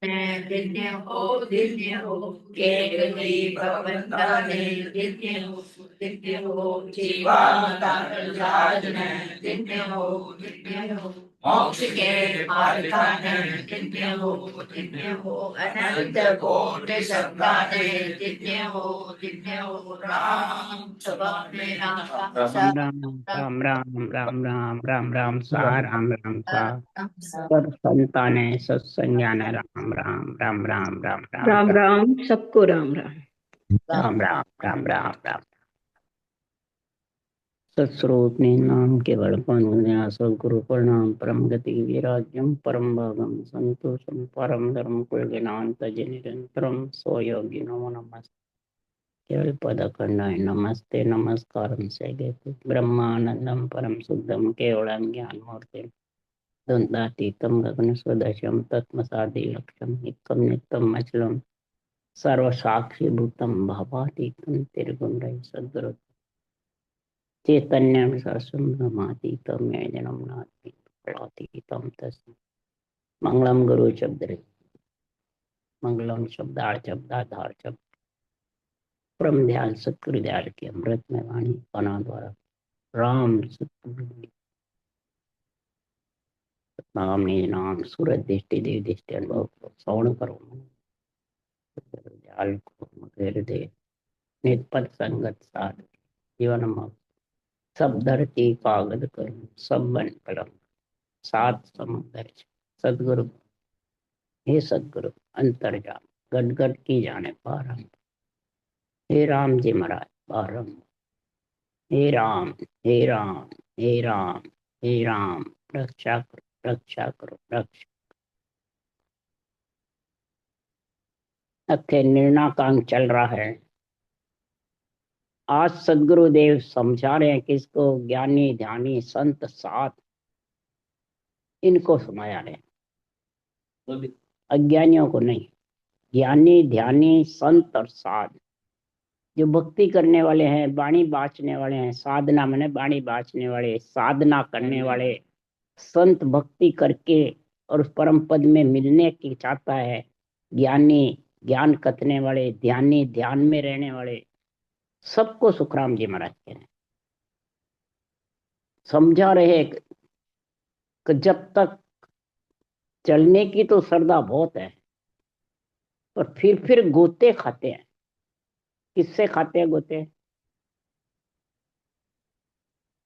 दिव्य हो दिव्य हो, केवली भवन्ताने दिव्य हो जीवात्मा दिव्य हो दिव्य हो, मोक्ष के मार्गान दिव्य हो अनंत कोटि शब्दाने दिव्य हो राम सबा मेरा राम राम राम राम राम राम राम राम सा राम राम सा सब संताने सत्संज्ञान राम राम राम राम राम राम राम राम राम सबको राम राम। राम राम राम राम राम। सत्स्वरूप नाम केवल सदगुरु प्रणाम परम गति विराज्यम परम भागम संतोषम परम धर्म कुल ज्ञान तज निरंतरम स्वयोगी नमो नमस्ते केवल पद खंडाय नमस्ते नमस्कारम से ब्रह्मानंदम परम शुद्धम केवलम ज्ञान मूर्ति द्वंद्वातीतं गगनसदृशं तत्मसादिलक्ष्यं एकं नित्यम् अचलं सर्वसाक्षिभूतं भावातीतं तिर्गुणरहितं सद्गुरु चैतन्यं सरसं ब्रह्मातीतं ज्ञानं नातीतं तस्मै मंगलम गुरु शब्द मंगलम शब्दाधार शब्द परम ध्यान सत्गुरु दयाल की अमृत में वाणी पना द्वारा राम सतगुरु नाम निज नाम सूरज दृष्टि देव दृष्टि अनुभव श्रवण करो दयाल को मधुर दे निष्पद संगत साध जीवन मग सब धरती कागद करूं सब बन कलम सात समुद्र सदगुरु हे सदगुरु अंतर्जाम गट गट की जाने पारम हे राम जी महाराज पारम हे राम हे राम हे राम हे राम रक्षा करो रक्षा करो रक्षा अखे निर्णाकांक चल रहा है। आज सदगुरुदेव समझा रहे हैं किसको ज्ञानी ध्यानी संत साथ इनको सुनाया रहे अज्ञानियों को नहीं। ज्ञानी ध्यानी संत और साध जो भक्ति करने वाले हैं वाणी बाँचने वाले हैं साधना मैंने वाणी बाँचने वाले साधना करने वाले संत भक्ति करके और उस परम पद में मिलने की चाहता है। ज्ञानी ज्ञान कथने वाले ध्यानी ध्यान में रहने वाले सबको सुखराम जी महाराज कह रहे समझा रहे कि जब तक चलने की तो श्रद्धा बहुत है पर फिर गोते खाते हैं। किससे खाते हैं गोते?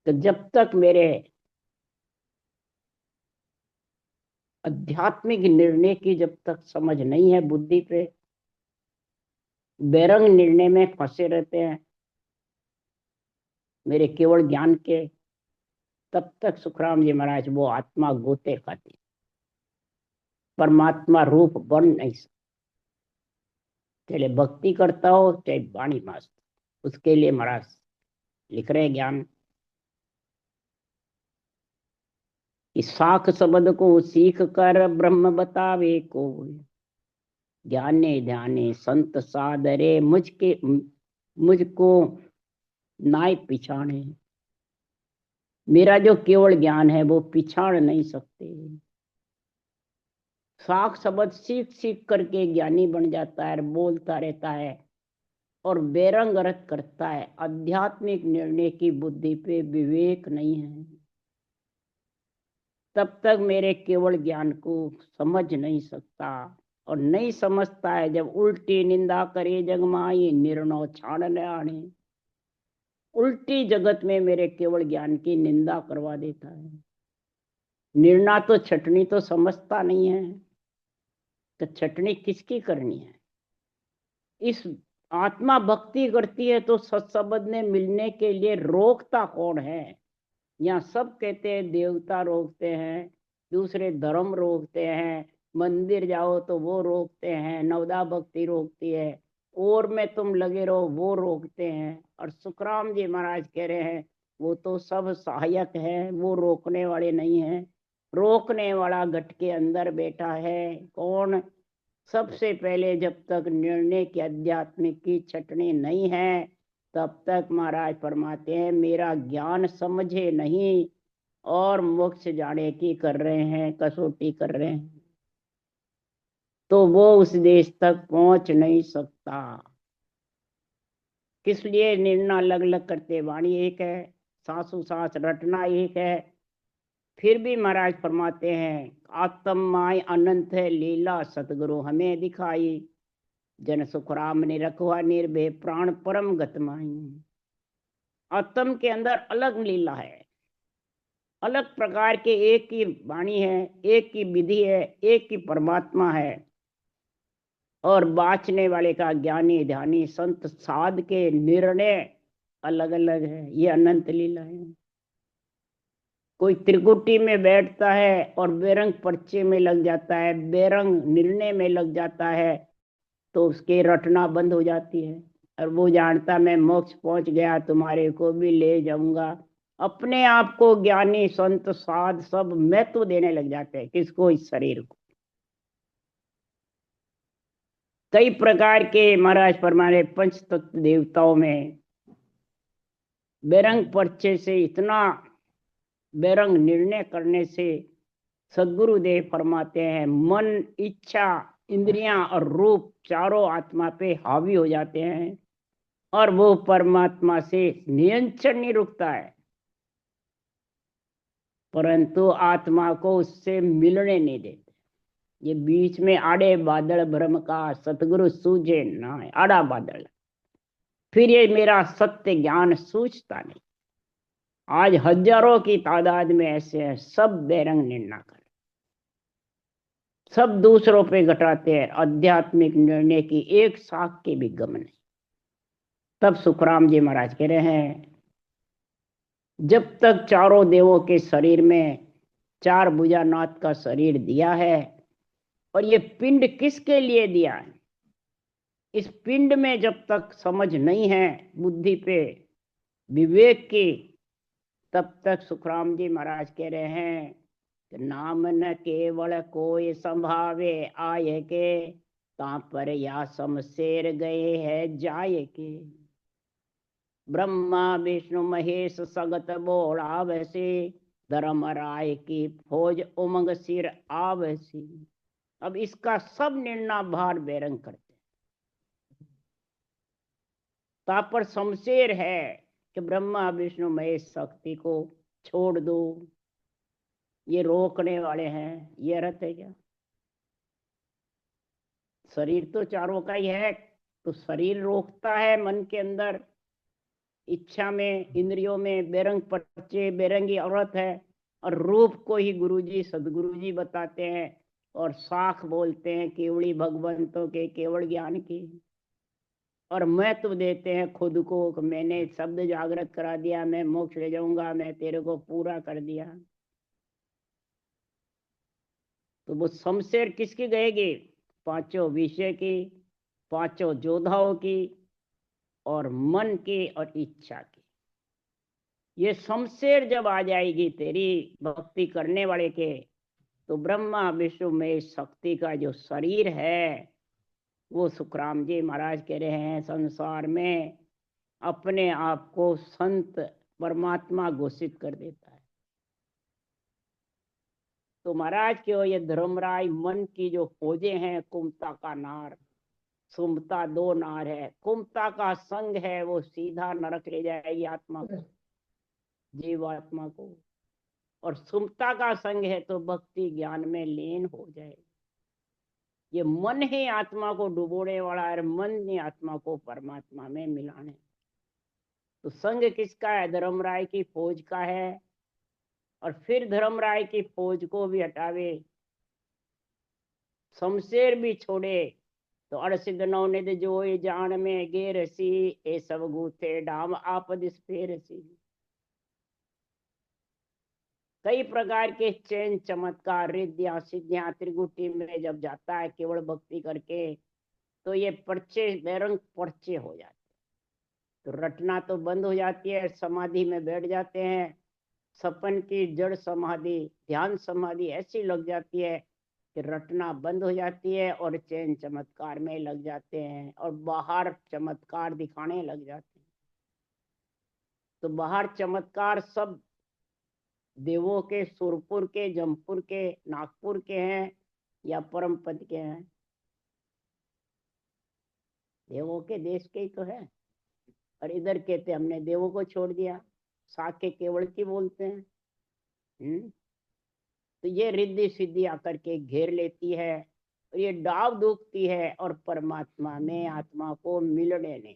तो जब तक मेरे आध्यात्मिक निर्णय की जब तक समझ नहीं है बुद्धि पे बेरंग निर्णय में फंसे रहते हैं मेरे केवल ज्ञान के तब तक सुखराम जी महाराज वो आत्मा गोते खाती परमात्मा रूप बन नहीं सकता। चाहे भक्ति करता हो चाहे वाणी मास उसके लिए महाराज लिख रहे ज्ञान कि साख शब्द को सीख कर ब्रह्म बतावे को ज्ञाने ध्याने संत सादरे मुझको नाय पिछाड़े। मेरा जो केवल ज्ञान है वो पिछाड़ नहीं सकते। साख शब्द सीख सीख करके ज्ञानी बन जाता है बोलता रहता है और बेरंग अर्थ करता है। आध्यात्मिक निर्णय की बुद्धि पे विवेक नहीं है तब तक मेरे केवल ज्ञान को समझ नहीं सकता और नहीं समझता है जब उल्टी निंदा करे जगमाई निर्णय छाड़ आने। उल्टी जगत में मेरे केवल ज्ञान की निंदा करवा देता है। निर्णय तो छटनी तो समझता नहीं है तो छटनी किसकी करनी है? इस आत्मा भक्ति करती है तो सत्संबंध में मिलने के लिए रोकता कौन है? यहाँ सब कहते हैं देवता रोकते हैं दूसरे धर्म रोकते हैं मंदिर जाओ तो वो रोकते हैं नवदा भक्ति रोकती है और में तुम लगे रहो वो रोकते हैं। और सुखराम जी महाराज कह रहे हैं वो तो सब सहायक है वो रोकने वाले नहीं है। रोकने वाला घट के अंदर बैठा है कौन? सबसे पहले जब तक निर्णय की आध्यात्मिक की छटनी नहीं है तब तक महाराज फरमाते हैं मेरा ज्ञान समझे नहीं और मोक्ष जाने की कर रहे हैं कसौटी कर रहे हैं। तो वो उस देश तक पहुंच नहीं सकता। किस लिए निर्णय अलग अलग करते, वाणी एक है, सांसों सांस रटना एक है। फिर भी महाराज फरमाते हैं आत्म माय अनंत है लीला सतगुरु हमें दिखाई, जन सुखराम ने रखवा निर्भय प्राण परम गत माई। आत्म के अंदर अलग लीला है, अलग प्रकार के, एक की वाणी है, एक की विधि है, एक की परमात्मा है। और बाँचने वाले का ज्ञानी ध्यानी संत साध के निर्णय अलग अलग है। ये अनंत लीला है। कोई त्रिकुटी में बैठता है और बेरंग पर्चे में लग जाता है, बेरंग निर्णय में लग जाता है, तो उसके रटना बंद हो जाती है। और वो जानता मैं मोक्ष पहुंच गया, तुम्हारे को भी ले जाऊंगा। अपने आप को ज्ञानी संत साध सब महत्व देने लग जाते हैं। किसको? इस शरीर को। कई प्रकार के महाराज फरमाने पंच तत्व देवताओं में बेरंग पर्चे से, इतना बेरंग निर्णय करने से सदगुरुदेव फरमाते हैं मन, इच्छा, इंद्रियां और रूप चारों आत्मा पे हावी हो जाते हैं और वो परमात्मा से नियंत्रण नहीं रुकता है, परंतु आत्मा को उससे मिलने नहीं देते। ये बीच में आड़े बादल भ्रम का सतगुरु सूझे ना है, आड़ा बादल। फिर ये मेरा सत्य ज्ञान सूझता नहीं। आज हजारों की तादाद में ऐसे हैं, सब बेरंग निर्णय कर, सब दूसरों पे घटाते हैं, आध्यात्मिक निर्णय की एक साख के भी गम नहीं। तब सुखराम जी महाराज कह रहे हैं जब तक चारों देवों के शरीर में चार भुजानाथ का शरीर दिया है, और ये पिंड किसके लिए दिया है, इस पिंड में जब तक समझ नहीं है बुद्धि पे विवेक की, तब तक सुखराम जी महाराज कह रहे हैं नाम न केवल कोई संभावे आय के, ता पर या शमशेर गए है जाए के। ब्रह्मा विष्णु महेश सगत बोलावसी, धर्म राय की फौज उमंग सिर आवसी। अब इसका सब निर्णय भार बेरंग करते, ता पर शमशेर है कि ब्रह्मा विष्णु महेश शक्ति को छोड़ दो, ये रोकने वाले हैं। ये अर्थ है क्या? शरीर तो चारों का ही है, तो शरीर रोकता है मन के अंदर, इच्छा में, इंद्रियों में बेरंग पर्चे, बेरंगी औरत है। और रूप को ही गुरुजी सदगुरुजी बताते हैं और साख बोलते हैं केवड़ी भगवंतों के केवल ज्ञान की। और महत्व देते हैं खुद को, मैंने शब्द जागृत करा दिया, मैं मोक्ष ले जाऊंगा, मैं तेरे को पूरा कर दिया। तो वो शमशेर किसकी गएगी? पांचों विषय की, पांचों योद्धाओं की, और मन की और इच्छा की। ये शमशेर जब आ जाएगी तेरी भक्ति करने वाले के, तो ब्रह्मा विष्णु में शक्ति का जो शरीर है, वो सुखराम जी महाराज कह रहे हैं संसार में अपने आप को संत परमात्मा घोषित कर देता है। तो महाराज के ये धर्मराय मन की जो फौजें हैं, कुमता का नार, सुमता दो नार है। कुमता का संग है वो सीधा नरक ले जाएगी आत्मा को, जीवात्मा को। और सुमता का संग है तो भक्ति ज्ञान में लीन हो जाए। ये मन ही आत्मा को डुबोने वाला है, मन ही आत्मा को परमात्मा में मिलाने। तो संग किसका है? धर्मराय की फौज का है। और फिर धर्मराय की फौज को भी हटावे, शमशेर भी छोड़े, तो अड़सिद नौनिध जो जान में गेरसी, ए सब गूथे डाम आपद फेरसी। कई प्रकार के चैन चमत्कार रिद्धियां सिद्धियां त्रिगुटी में जब जाता है केवल भक्ति करके, तो ये पर्चे बेरंग पर्चे हो जाते, तो रटना तो बंद हो जाती है, समाधि में बैठ जाते हैं। सपन की जड़ समाधि, ध्यान समाधि ऐसी लग जाती है कि रटना बंद हो जाती है और चैन चमत्कार में लग जाते हैं और बाहर चमत्कार दिखाने लग जाते हैं। तो बाहर चमत्कार सब देवों के, सुरपुर के, जमपुर के, नागपुर के हैं या परम पद के हैं। देवों के देश के ही तो है। और इधर कहते हमने देवों को छोड़ दिया, साके केवल की बोलते हैं। तो ये रिद्धि सिद्धि आकर के घेर लेती है और ये डाव दुखती है और परमात्मा में आत्मा को मिलने नहीं,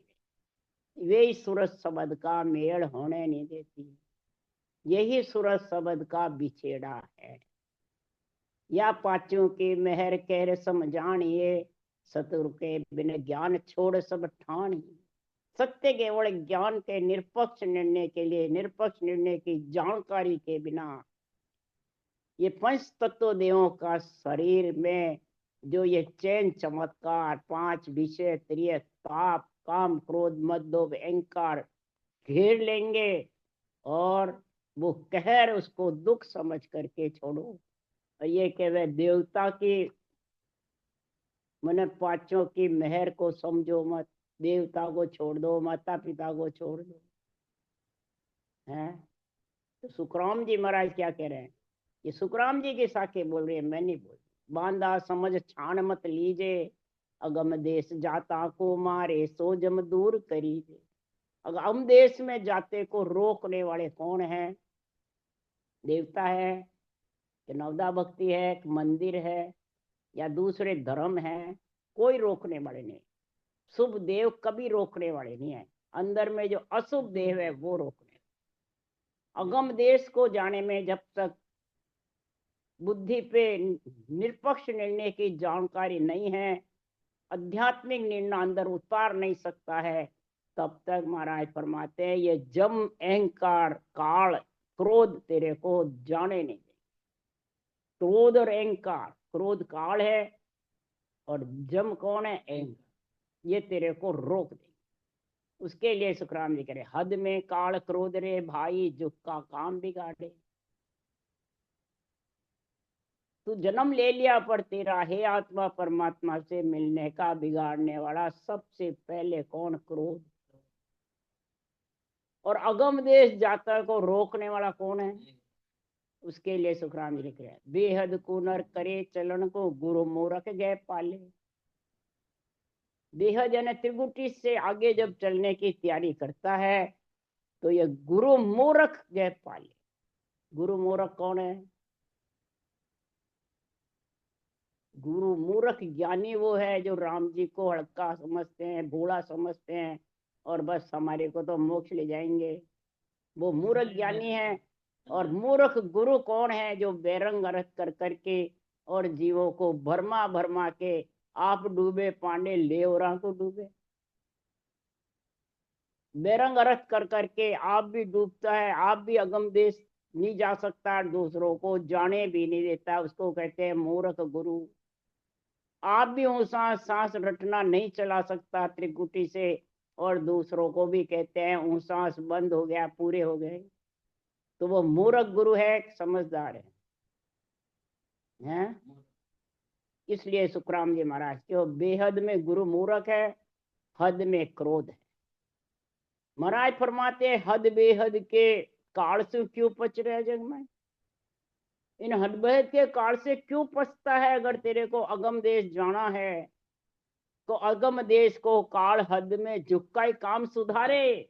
वे सूरज शब्द का मेल होने नहीं देती। यही सूरज शब्द का बिछेड़ा है। या पांचों की मेहर कहर समझानिए, सतुर के बिन ज्ञान छोड़ सब ठानिए। सत्य केवल ज्ञान के निरपक्ष निर्णय के लिए, निरपक्ष निर्णय की जानकारी के बिना ये पंच तत्व देवों का शरीर में जो ये चैन चमत्कार, पांच विषय, त्रिय, ताप, काम, क्रोध, मद, लोभ, अहंकार घेर लेंगे और वो कहर उसको दुख समझ करके छोड़ो। और ये कह वह देवता की मैंने पांचों की मेहर को समझो मत, देवता को छोड़ दो, माता पिता को छोड़ दो। हैं तो सुखराम जी महाराज क्या कह रहे हैं? ये सुखराम जी के साके बोल रहे हैं, मैं नहीं बोल। बांधा समझ छान मत लीजे, अगम देश जाता को मारे सो जम दूर करीजे। अगम देश में जाते को रोकने वाले कौन है? देवता है कि नवदा भक्ति है कि मंदिर है या दूसरे धर्म है, कोई रोकने वाले नहीं। शुभ देव कभी रोकने वाले नहीं है, अंदर में जो अशुभ देव है वो रोकने। अगम देश को जाने में जब तक बुद्धि पे निरपक्ष निर्णय की जानकारी नहीं है, आध्यात्मिक निर्णय अंदर उतार नहीं सकता है, तब तक महाराज फरमाते हैं ये जम, अहंकार, काल, क्रोध तेरे को जाने नहीं दे। क्रोध और अहंकार, क्रोध काल है और जम कौन है? अहंकार। ये तेरे को रोक दे। उसके लिए सुखराम जी कह रहे हद में काल क्रोध रे भाई, जुग का काम बिगाड़े। तू जन्म ले लिया पर तेरा है आत्मा परमात्मा से मिलने का बिगाड़ने वाला सबसे पहले कौन? क्रोध। और अगम देश जाता को रोकने वाला कौन है? उसके लिए सुखराम जी लिख रहे हैं बेहद कुनर करे चलन को, गुरु मूरख गए पाले। बेहद यानी त्रिगुटी से आगे जब चलने की तैयारी करता है तो ये गुरु मूरख गए पाले। गुरु मूरख कौन है? गुरु मूर्ख ज्ञानी वो है जो राम जी को हड़का समझते हैं, भोला समझते हैं और बस हमारे को तो मोक्ष ले जाएंगे, वो मूर्ख ज्ञानी है। और मूर्ख गुरु कौन है? जो बेरंग अर्थ कर करके और जीवों को भरमा भरमा के आप डूबे पांडे ले और को डूबे। बेरंग अर्थ कर करके आप भी डूबता है, आप भी अगम देश नहीं जा सकता, दूसरों को जाने भी नहीं देता, उसको कहते हैं मूर्ख गुरु। आप भी ऊंसा सांस रटना नहीं चला सकता त्रिकुटी से, और दूसरों को भी कहते हैं ऊंसास बंद हो गया, पूरे हो गए। तो वो मूर्ख गुरु है, समझदार है, हैं? इसलिए सुखराम जी महाराज के बेहद में गुरु मूर्ख है, हद में क्रोध है। महाराज फरमाते हद बेहद के काल से क्यों पच रहे जग में? इन हद बेहद के काल से क्यों पचता है? अगर तेरे को अगम देश जाना है तो अगम देश को काल हद में झुक्का ही काम सुधारे।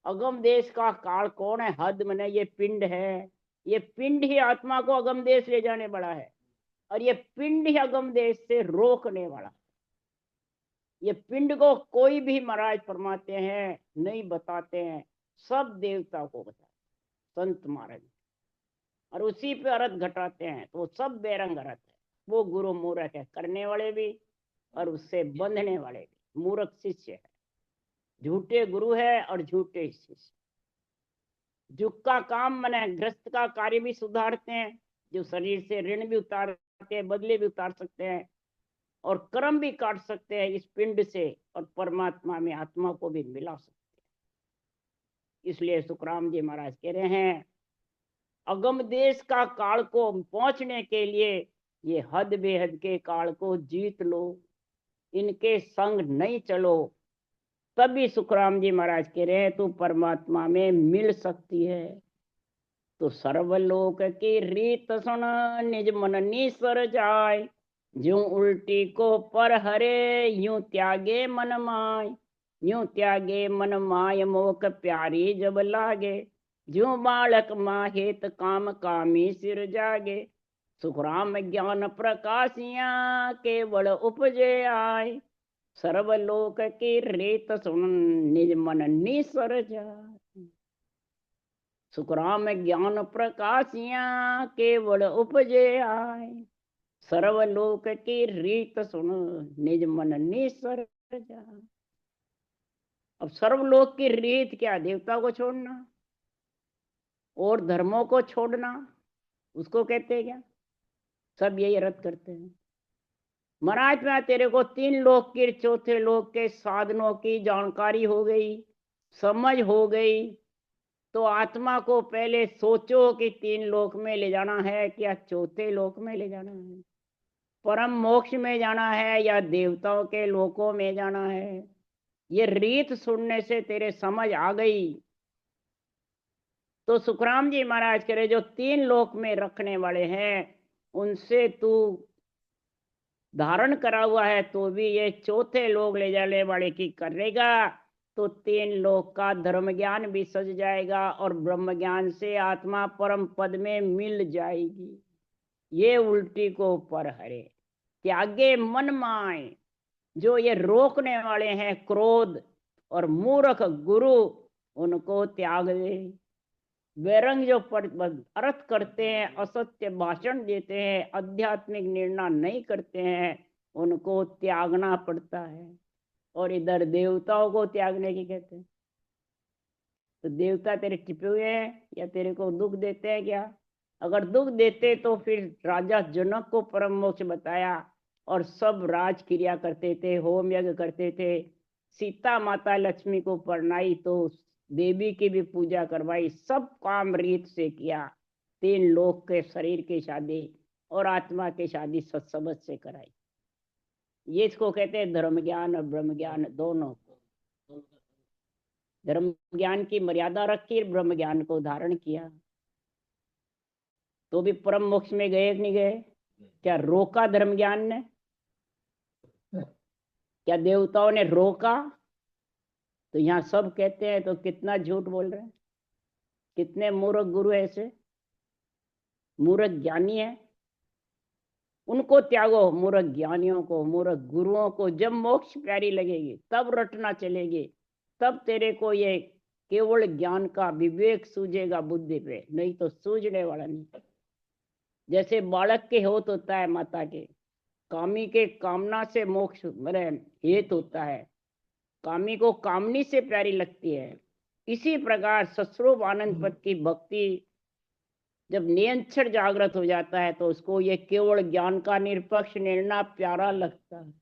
अगम देश का काल कौन है? हद मने ये पिंड है, ये पिंड ही आत्मा को अगम देश ले जाने वाला है और ये पिंड ही अगम देश से रोकने वाला। ये पिंड को कोई भी महाराज फरमाते हैं नहीं बताते हैं, सब देवता को बताते संत महाराज, और उसी पे अर्थ घटाते हैं तो सब बेरंग अर्थ है। वो गुरु मूर्ख है, करने वाले भी और उससे बंधने वाले भी। मूर्ख शिष्य है, झूठे गुरु है और झूठे शिष्य। जुग का काम मने ग्रस्त का कार्य भी सुधारते हैं, जो शरीर से ऋण भी उतारते हैं, बदले भी उतार सकते हैं और कर्म भी काट सकते हैं इस पिंड से, और परमात्मा में आत्मा को भी मिला सकते हैं। इसलिए सुखराम जी महाराज कह रहे हैं अगम देश का काल को पहुंचने के लिए ये हद बेहद के काल को जीत लो, इनके संग नहीं चलो, तभी सुखराम जी महाराज कह रहे हैं तू परमात्मा में मिल सकती है। तो सर्वलोक की रीत सुन, निज मन निसर जाय, ज्यों उल्टी को पर हरे यूं त्यागे मन माय, यूं त्यागे मन माय मोक प्यारी जब लागे, ज्यों बालक माहेत काम कामी सिर जागे, सुखराम ज्ञान प्रकाशिया केवल उपजे आय, सर्वलोक की रीत सुन निज मन निसर जाय, सुखराम ज्ञान प्रकाशिया केवल उपजे आय, सर्वलोक की रीत सुन निज मन निसर जाय। अब सर्वलोक की रीत क्या? देवता को छोड़ना और धर्मों को छोड़ना, उसको कहते हैं क्या? सब यही रद्द करते हैं। महाराज में तेरे को तीन लोक के, चौथे लोक के साधनों की जानकारी हो गई, समझ हो गई, तो आत्मा को पहले सोचो कि तीन लोक में ले जाना है क्या चौथे लोक में ले जाना है, परम मोक्ष में जाना है या देवताओं के लोकों में जाना है। ये रीत सुनने से तेरे समझ आ गई तो सुखराम जी महाराज कह रहे जो तीन लोक में रखने वाले हैं उनसे तू धारण करा हुआ है, तो भी ये चौथे लोक ले जाने वाले की करेगा तो तीन लोक का धर्म ज्ञान भी सज जाएगा और ब्रह्म ज्ञान से आत्मा परम पद में मिल जाएगी। ये उल्टी को पर हरे त्यागे मन माय, जो ये रोकने वाले हैं क्रोध और मूर्ख गुरु, उनको त्याग दे। बेरंग जो अर्थ करते हैं, असत्य भाषण देते हैं, आध्यात्मिक निर्णय नहीं करते हैं, उनको त्यागना पड़ता है। और इधर देवताओं को त्यागने की कहते हैं। तो देवता तेरे टिपे हुए हैं या तेरे को दुख देते हैं क्या? अगर दुख देते तो फिर राजा जनक को परम मोक्ष बताया और सब राज क्रिया करते थे, होम यज्ञ करते थे, सीता माता लक्ष्मी को परनाई तो देवी की भी पूजा करवाई, सब काम रीत से किया, तीन लोक के शरीर की शादी और आत्मा की शादी सत्समझ से कराई। ये इसको कहते हैं धर्म ज्ञान और ब्रह्म ज्ञान दोनों। धर्म ज्ञान की मर्यादा रखी, ब्रह्म ज्ञान को धारण किया, तो भी परम मोक्ष में गए कि नहीं गए? क्या रोका धर्म ज्ञान ने? क्या देवताओं ने रोका? तो यहाँ सब कहते हैं तो कितना झूठ बोल रहे हैं। कितने मूर्ख गुरु ऐसे, मूर्ख ज्ञानी है, उनको त्यागो। मूर्ख ज्ञानियों को, मूर्ख गुरुओं को जब मोक्ष प्यारी लगेगी तब रटना चलेगी, तब तेरे को ये केवल ज्ञान का विवेक सूझेगा बुद्धि पे, नहीं तो सूझने वाला नहीं। जैसे बालक के होत होता है माता के, कामी के कामना से मोक्ष मेरे हेत होता है, कामी को कामनी से प्यारी लगती है। इसी प्रकार सस्वरूप आनंद पद की भक्ति जब नियंत्रण जागृत हो जाता है तो उसको ये केवल ज्ञान का निरपेक्ष निर्णय प्यारा लगता है,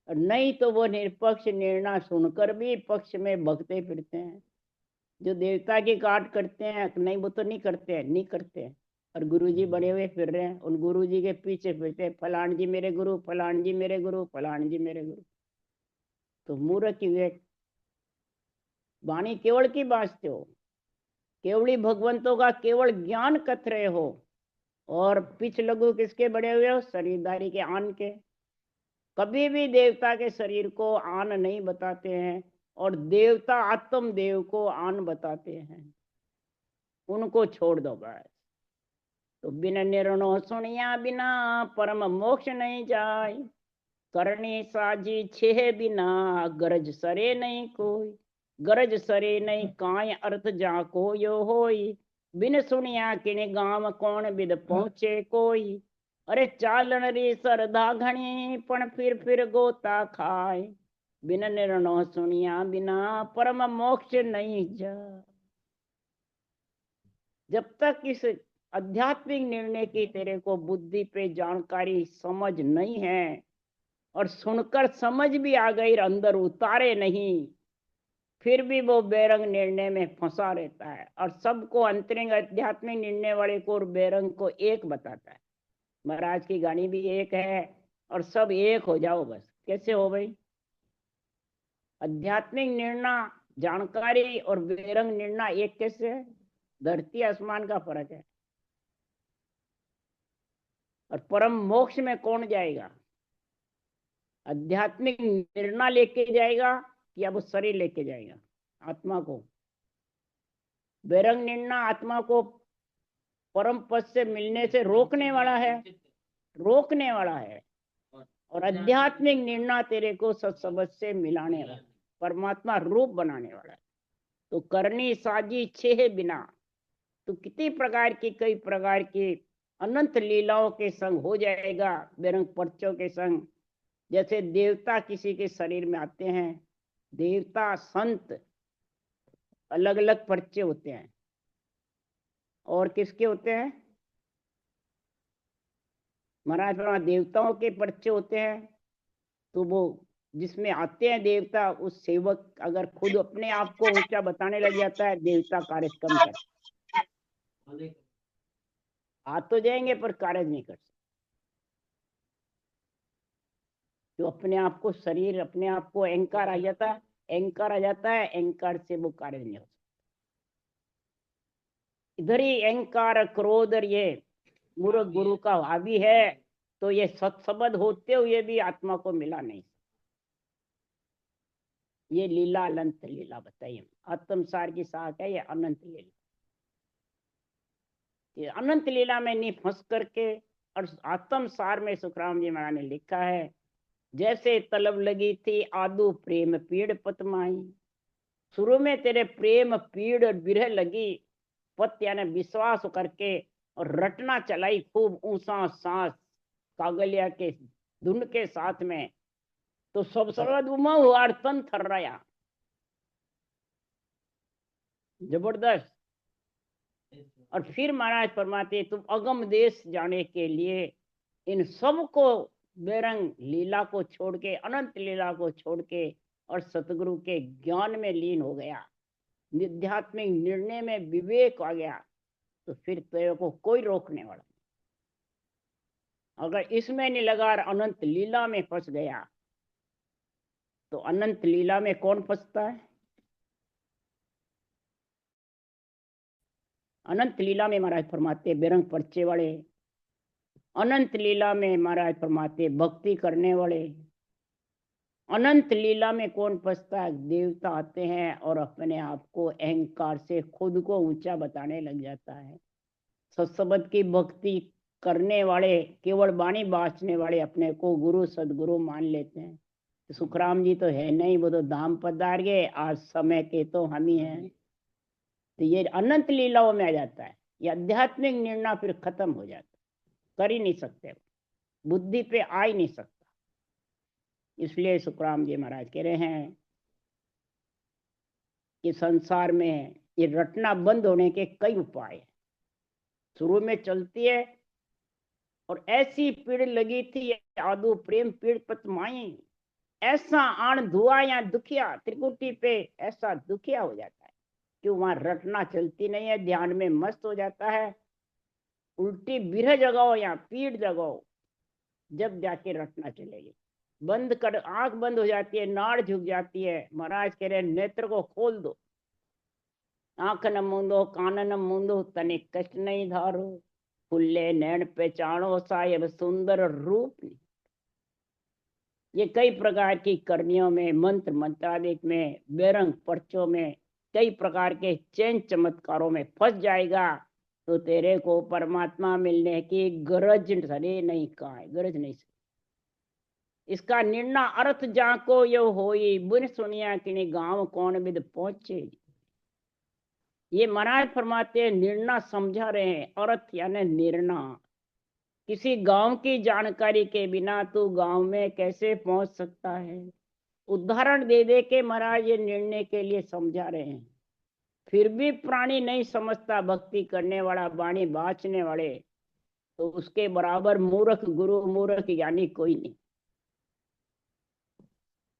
और नहीं तो वो निरपेक्ष निर्णय सुनकर भी पक्ष में भगते फिरते हैं। जो देवता की काट करते हैं, नहीं वो तो नहीं करते हैं, नहीं करते हैं, और गुरुजी बने हुए फिर रहे हैं, उन गुरुजी के पीछे फिरते हैं, फलान जी मेरे गुरु, फलान जी मेरे गुरु, फलान जी मेरे गुरु। तो मूर्ख की विवेक वाणी केवल की बांचते हो, केवली भगवंतों का केवल ज्ञान कथ रहे हो, और पिछ लघु किसके बड़े हुए हो? शरीरधारी के आन के। कभी भी देवता के शरीर को आन नहीं बताते हैं, और देवता आत्म देव को आन बताते हैं, उनको छोड़ दो बस। तो बिन निर्णय सुनिया बिना परम मोक्ष नहीं जाय, करनी साजी छे बिना गरज सरे नहीं कोई, गरज सरे नहीं काय अर्थ जाको यो होई, बिन सुनिया किन गांव कौन बिद पहुंचे कोई, अरे चालन री सरदा घणी पण फिर गोता खाए, बिन निर्णय सुनिया बिना परम मोक्ष नहीं जा। जब तक इस आध्यात्मिक निर्णय की तेरे को बुद्धि पे जानकारी समझ नहीं है, और सुनकर समझ भी आ गई अंदर उतारे नहीं, फिर भी वो बेरंग निर्णय में फंसा रहता है, और सबको अंतरिंग आध्यात्मिक निर्णय वाले को और बेरंग को एक बताता है। महाराज की गाड़ी भी एक है और सब एक हो जाओ बस। कैसे हो भाई? आध्यात्मिक निर्णय जानकारी और बेरंग निर्णय एक कैसे है? धरती आसमान का फर्क है। और परम मोक्ष में कौन जाएगा? आध्यात्मिक निर्णय लेके जाएगा या वो शरीर लेके जाएगा आत्मा को? बेरंग निर्णय आत्मा को परम पद से मिलने से रोकने वाला है, रोकने वाला है। और आध्यात्मिक निर्णय तेरे को सत्संग से मिलाने वाला, परमात्मा रूप बनाने वाला है। तो करनी साजी छह बिना, तो कितनी प्रकार की, कई प्रकार की अनंत लीलाओं के संग हो जाएगा बेरंग पर्चों के संग। जैसे देवता किसी के शरीर में आते हैं, देवता संत अलग अलग पर्चे होते हैं। और किसके होते हैं महाराज? देवताओं के पर्चे होते हैं। तो वो जिसमें आते हैं देवता, उस सेवक अगर खुद अपने आप को ऊंचा बताने लग जाता है, देवता कार्य कम कर आ तो जाएंगे पर कार्य नहीं कर सकते। जो अपने आप को शरीर, अपने आप को अहंकार आ जाता है, अहंकार आ जाता है, अहंकार से वो कार्य नहीं हो सकता। इधर ही अहंकार, क्रोध और ये मूर्ख गुरु का हावी है, तो ये सत्सबद होते हुए भी आत्मा को मिला नहीं। ये लीला अनंत लीला बताइए। आत्मसार की साख है ये अनंत लीला। ये अनंत लीला में नहीं फंस करके, और आत्मसार में सुखराम जी महाराज ने लिखा है, जैसे तलब लगी थी आदू प्रेम पीड़ पतमाई। शुरू में तेरे प्रेम पीड़ और विरह लगी, पत यानी विश्वास करके, और रटना चलाई खूब ऊंसा सांस कागलिया के धुन के साथ में, तो सब सर्वद उमा हुआ तन थर्राया। जबरदस्त। और फिर महाराज फरमाते, तुम अगम देश जाने के लिए इन सब को बेरंग लीला को छोड़ के, अनंत लीला को छोड़ के, और सतगुरु के ज्ञान में लीन हो गया, निध्यात्मिक निर्णय में विवेक आ गया, तो फिर तेरे को कोई रोकने वाला नहीं। अगर इसमें नहीं लगा, अनंत लीला में फंस गया, तो अनंत लीला में कौन फंसता है? अनंत लीला में महाराज फरमाते बेरंग पर्चे वाले, अनंत लीला में महाराज फरमाते भक्ति करने वाले। अनंत लीला में कौन फंसता है? देवता आते हैं और अपने आप को अहंकार से खुद को ऊंचा बताने लग जाता है। सत्संग की भक्ति करने वाले, केवल वाणी बाँचने वाले अपने को गुरु सदगुरु मान लेते हैं। तो सुखराम जी तो है नहीं, वो तो धाम पधार गए, आज समय के तो हम ही हैं। तो ये अनंत लीलाओं में आ जाता है। ये आध्यात्मिक निर्णय फिर खत्म हो जाता है, कर ही नहीं सकते, बुद्धि पे आ ही नहीं सकता। इसलिए सुखराम जी महाराज कह रहे हैं कि संसार में ये रटना बंद होने के कई उपाय हैं। शुरू में चलती है, और ऐसी पीड़ लगी थी आदू प्रेम पीड़ पतमाई, ऐसा आण धुआ या दुखिया त्रिकुटी पे ऐसा दुखिया हो जाता है, क्यों? वहां रटना चलती नहीं है, ध्यान में मस्त हो जाता है। उल्टी बिरह जगाओ या पीड़ जगाओ, जब जाके रटना चलेगी। बंद कर, आंख बंद हो जाती है, नाड़ झुक जाती है। महाराज कह रहे नेत्र को खोल दो, आंख न मूंदो कान न मूंदो, तनिक कष्ट नहीं धारो, खुले नैन पहचानो साहेब सुंदर रूप। ये कई प्रकार की करनियों में, मंत्र मंत्रादिक में, बेरंग पर्चों में, कई प्रकार के चैन चमत्कारों में फंस जाएगा, तो तेरे को परमात्मा मिलने की गरज सरे नहीं, कहा है गरज नहीं। इसका निर्णय अर्थ जाको यो होई, बुन सुनिया कि गांव कौन विद पहुंचे। ये महाराज फरमाते निर्णय समझा रहे हैं, अर्थ यानी निर्णय। किसी गांव की जानकारी के बिना तू गांव में कैसे पहुंच सकता है? उदाहरण दे दे के महाराज ये निर्णय के लिए समझा रहे हैं। फिर भी प्राणी नहीं समझता, भक्ति करने वाला, वाणी बाँचने वाले, तो उसके बराबर मूर्ख गुरु, मूर्ख ज्ञानी कोई नहीं।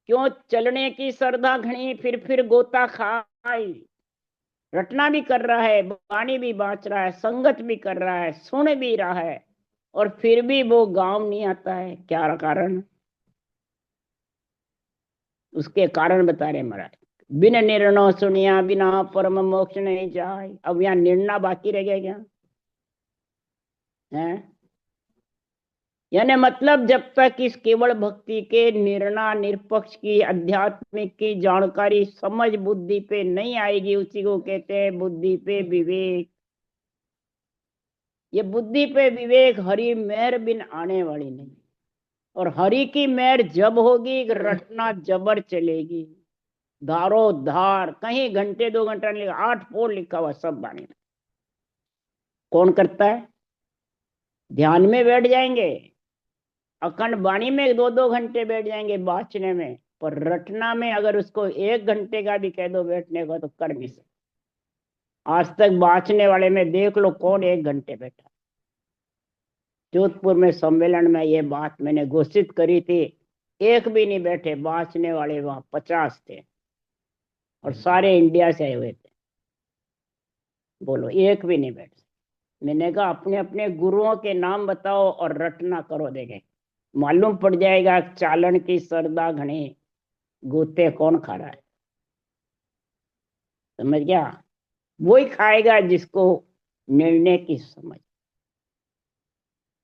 क्यों? चलने की श्रद्धा घनी, फिर गोता खाई। रटना भी कर रहा है, वाणी भी बाँच रहा है, संगत भी कर रहा है, सुन भी रहा है, और फिर भी वो गांव नहीं आता है। क्या कारण? उसके कारण बता रहे महाराज, बिन निर्णय सुनिया बिना परम मोक्ष नहीं जाए। अब यहाँ निर्णय बाकी रह गया क्या है? यानी मतलब जब तक इस केवल भक्ति के निर्णय निरपेक्ष की आध्यात्मिक की जानकारी समझ बुद्धि पे नहीं आएगी, उसी को कहते हैं बुद्धि पे विवेक। ये बुद्धि पे विवेक हरि मेहर बिन आने वाली नहीं। और हरि की मेहर जब होगी रटना जबर चलेगी, धारो धार, कहीं घंटे 2 घंटा नहीं, 8 पोल लिखा हुआ सब बाणी में। कौन करता है? ध्यान में बैठ जाएंगे, अखंड वाणी में 2-2 घंटे बैठ जाएंगे बाँचने में, पर रटना में अगर उसको 1 घंटे का भी कह दो बैठने का तो कर नहीं सकते। आज तक बाँचने वाले में देख लो कौन 1 घंटे बैठा। जोधपुर में सम्मेलन में ये बात मैंने घोषित करी थी, एक भी नहीं बैठे बाँचने वाले, वहां 50 थे और सारे इंडिया से आए हुए थे। बोलो, एक भी नहीं बैठे। मैंने कहा अपने अपने गुरुओं के नाम बताओ और रटना करो, देखें मालूम पड़ जाएगा चालन की सरदा घनी गोते कौन खा रहा है। समझ गया? वही खाएगा जिसको निर्णय की समझ।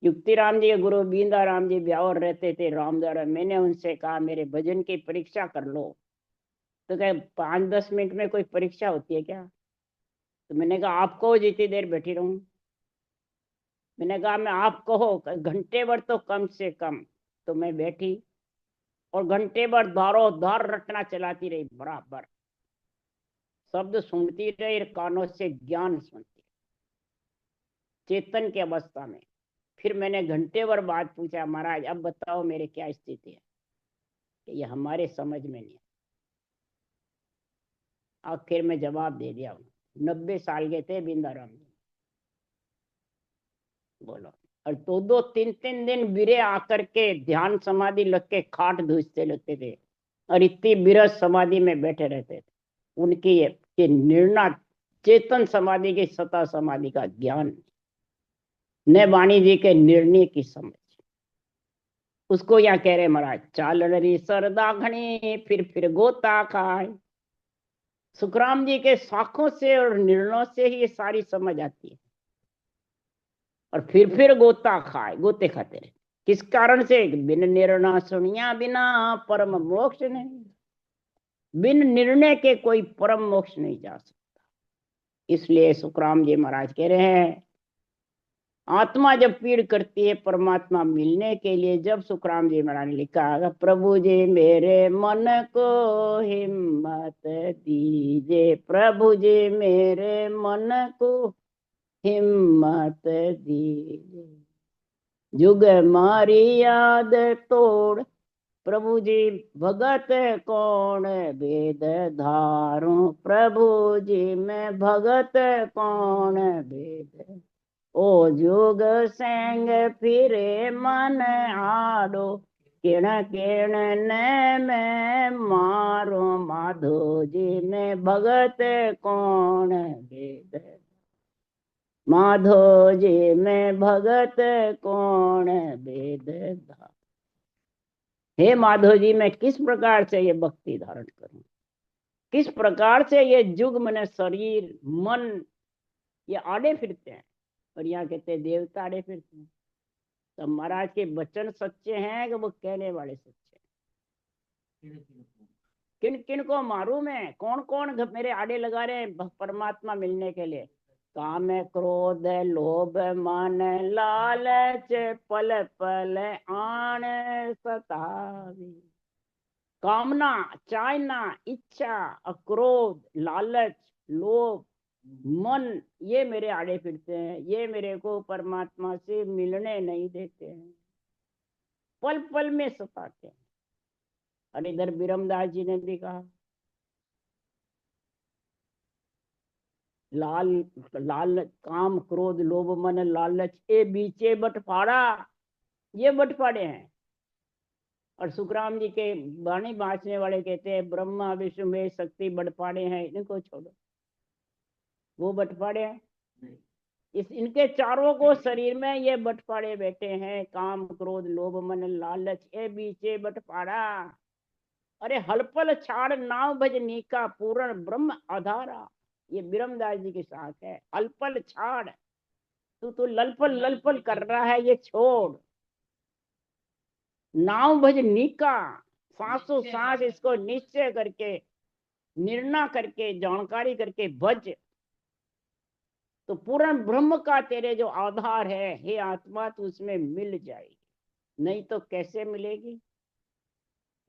युक्ति राम जी, गुरु बींदा राम जी ब्यावर रहते थे रामदारा। मैंने उनसे कहा मेरे भजन की परीक्षा कर लो, तो क्या 5-10 मिनट में कोई परीक्षा होती है क्या? तो मैंने कहा आप कहो जितनी देर बैठी रहूं। मैंने कहा मैं आप कहो घंटे भर तो कम से कम। तो मैं बैठी और घंटे भर धारो धार रटना चलाती रही, बराबर शब्द सुनती रही, कानों से ज्ञान सुनती चेतन की अवस्था में। फिर मैंने घंटे भर बाद पूछा महाराज अब बताओ मेरे क्या स्थिति है, कि ये हमारे समझ में नहीं है। आखिर में जवाब दे दिया। 90 साल के थे बिंदाराम जी। बोलो, और 2-2 3-3 दिन बिरे आकर के ध्यान समाधि लग के खाट धूसते लगते थे और इतनी बिरज समाधि में बैठे रहते थे। उनकी ये निर्णय चेतन समाधि की सता समाधि का ज्ञान न वाणी जी के निर्णय की समझ। उसको यहाँ कह रहे महाराज चाल रही सरदा घनी फिर गोता खाए। सुखराम जी के साखों से और निर्णयों से ही ये सारी समझ आती है। और फिर गोता खाए, गोते खाते रहे। किस कारण से? बिन निर्णय सुनिया बिना परम मोक्ष नहीं। बिन निर्णय के कोई परम मोक्ष नहीं जा सकता। इसलिए सुखराम जी महाराज कह रहे हैं आत्मा जब पीड़ करती है परमात्मा मिलने के लिए, जब सुखराम जी महाराज ने लिखा प्रभु जी मेरे मन को हिम्मत दीजिए, प्रभु जी मेरे मन को हिम्मत दीजिए, जुग मारी याद तोड़ प्रभु जी भगत कौन वेद धारू, प्रभु जी मैं भगत कौन वेद। ओ जुग संग फिरे मन आडो, किण किण ने मैं मारो, माधो जी में भगत कौन वेद, माधो जी में भगत कौन वेद। हे माधव जी मैं किस प्रकार से ये भक्ति धारण करूं, किस प्रकार से ये जुग मन शरीर मन ये आड़े फिरते हैं। और यहाँ कहते हैं देवता आड़े फिरते हैं। तो महाराज के वचन सच्चे हैं कि वो कहने वाले सच्चे हैं? किन किन को मारू मैं, कौन कौन मेरे आड़े लगा रहे हैं परमात्मा मिलने के लिए? काम क्रोध लोभ मान लालच पल पल आन सतावी। कामना, चाहना, इच्छा, अक्रोध, लालच, लोभ, मन ये मेरे आड़े फिरते हैं। ये मेरे को परमात्मा से मिलने नहीं देते हैं, पल पल में सताते हैं। और इधर बिरमदास जी ने भी कहा लाल लाल काम क्रोध लोभ मन लालच ए बीचे बटफाड़ा, ये बटफाड़े हैं। और सुखराम जी के वाणी बाँचने वाले कहते हैं ब्रह्मा विष्णु में शक्ति बटफाड़े हैं, इनको छोड़ो, वो बटफाड़े हैं। इस इनके चारों को शरीर में ये बटफाड़े बैठे हैं, काम क्रोध लोभ मन लालच ए बीचे बटफाड़ा। अरे हलपल छाड़ नाव भजनी का पूर्ण ब्रह्म आधारा, ये बिरमदास जी के साथ है। हलपल छाड़, तू तो ललपल ललपल कर रहा है, ये छोड़। नाव भज निका, सांसों सांस इसको निश्चय करके, निर्णय करके, जानकारी करके भज, तो पूर्ण ब्रह्म का तेरे जो आधार है हे आत्मा, तो उसमें मिल जाएगी, नहीं तो कैसे मिलेगी।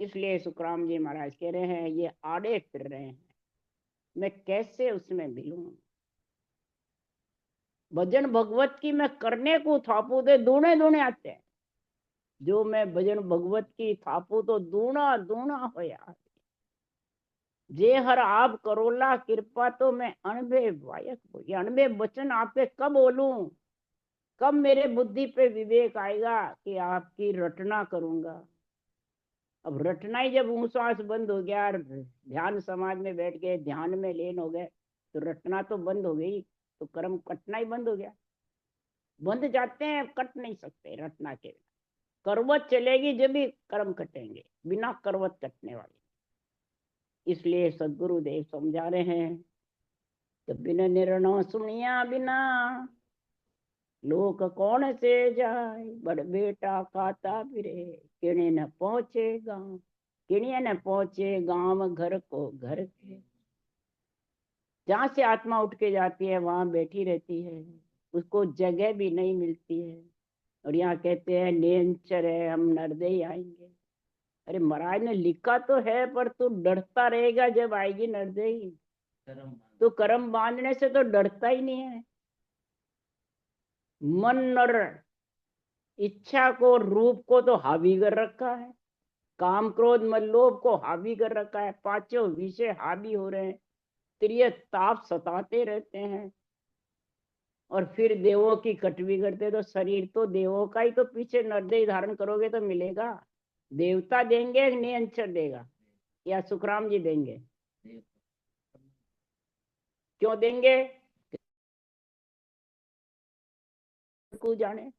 इसलिए सुखराम जी महाराज कह रहे हैं ये आड़े फिर रहे हैं, मैं कैसे उसमें मिलूं। भजन भगवत की मैं करने को थापू दे दूने दूने आते हैं, जो मैं भजन भगवत की थापू तो दूना दूना हो यार। जे हर आप करोला कृपा, तो मैं अनबे वायक हो, ये अनबे वचन आपके कब बोलूं, कब मेरे बुद्धि पे विवेक आएगा कि आपकी रटना करूंगा। अब रटना ही जब सांस बंद हो गया और ध्यान समाज में बैठ गए, ध्यान में लीन हो गए, तो रटना तो बंद हो गई, तो कर्म कटना ही बंद हो गया। बंध जाते हैं, कट नहीं सकते रटना के। करवत चलेगी जब भी कर्म कटेंगे, बिना करवत कटने वाली। इसलिए सदगुरु देव समझा रहे हैं कि बिना निर्णय सुनिया बिना, लोक कौन से जाए, बड़ बेटा खाता फिरे, किणे न पहुंचे गांव, किणे न पहुंचे गांव घर को घर के। जहां से आत्मा उठ के जाती है वहां बैठी रहती है, उसको जगह भी नहीं मिलती है। और यहाँ कहते हैं निरंतर है, हम नरदे आएंगे। अरे महाराज ने लिखा तो है, पर तू डरता रहेगा जब आएगी नरदेही। तो कर्म बांधने से तो डरता ही नहीं है। मन और इच्छा को, रूप को तो हावी कर रखा है, काम क्रोध मद लोभ को हावी कर रखा है, पांचों विषय हावी हो रहे हैं, त्रिय ताप सताते रहते हैं। और फिर देवों की कटवी करते, तो शरीर तो देवों का ही, तो पीछे नरदेह धारण करोगे तो मिलेगा। देवता देंगे नियंत्रण देगा, या सुखराम जी देंगे? क्यों देंगे? को जाने।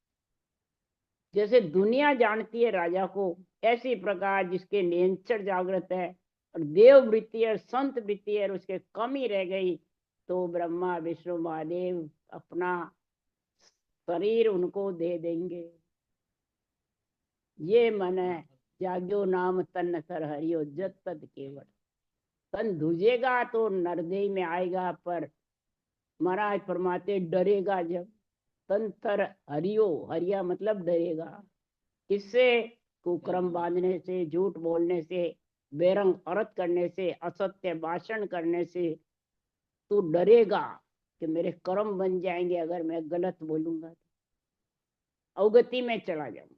जैसे दुनिया जानती है राजा को, ऐसी प्रकार जिसके नियंत्रण जागृत है और देव वृत्ति है, संत वृत्ति है, और उसके कमी रह गई, तो ब्रह्मा विष्णु महादेव अपना शरीर उनको दे देंगे। ये मन है जाग्यो नाम तन थर हरियो जत तद केवल। तन धुजेगा तो नरदेह में आएगा, पर महाराज फरमाते डरेगा जब। तन थर हरियो, हरिया मतलब डरेगा। किससे? कुक्रम बांधने से, झूठ बोलने से, बेरंग औरत करने से, असत्य भाषण करने से। तू डरेगा कि मेरे कर्म बन जाएंगे अगर मैं गलत बोलूंगा, अवगति में चला जाऊंगा।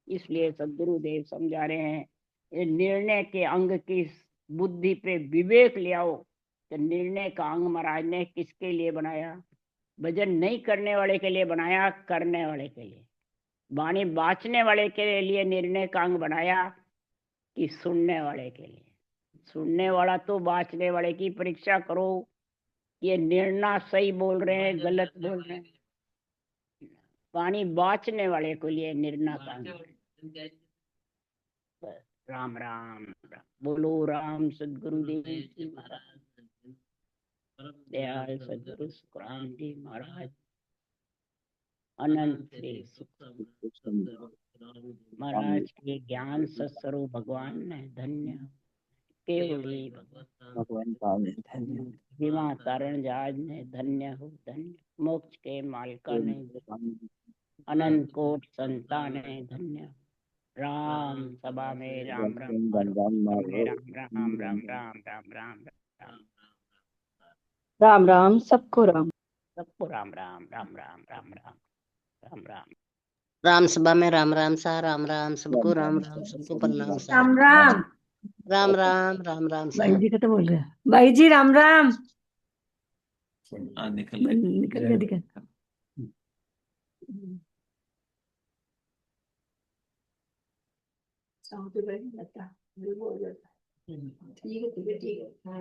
इसलिए सदगुरु देव समझा रहे हैं, ये निर्णय के अंग की बुद्धि पे विवेक ले आओ। तो निर्णय का अंग महाराज ने किसके लिए बनाया? भजन नहीं करने वाले के लिए बनाया, करने वाले के लिए। वाणी बाँचने वाले के लिए निर्णय का अंग बनाया कि सुनने वाले के लिए? सुनने वाला तो बाँचने वाले की परीक्षा करो, ये निर्णय सही बोल रहे हैं गलत बोल रहे हैं। वाणी बाँचने वाले के लिए निर्णय का अंग। राम राम राम। बोलो राम सदगुरुदेव जी महाराज, दयाल सदगुरु सुखराम जी महाराज, अनंत श्री सुख महाराज के ज्ञान सत्स्वरूप भगवान ने धन्य, केवली भगवान पावन धन्य। विमा तारण जहाज ने धन्य हो धन्य, मोक्ष के मालिका ने, अनंत कोट संतान ने धन्य। राम सभा में राम राम, राम राम राम राम राम राम राम राम। राम राम सबको राम। सबको राम राम राम राम राम राम राम राम। राम सभा में राम राम सा, राम राम सबको राम राम, सबको प्रणाम सा। राम राम राम राम राम राम सा। भाई जी का तो बोल रहे हैं, भाई जी राम राम। निकल निकल गया। ठीक है ठीक है ठीक है।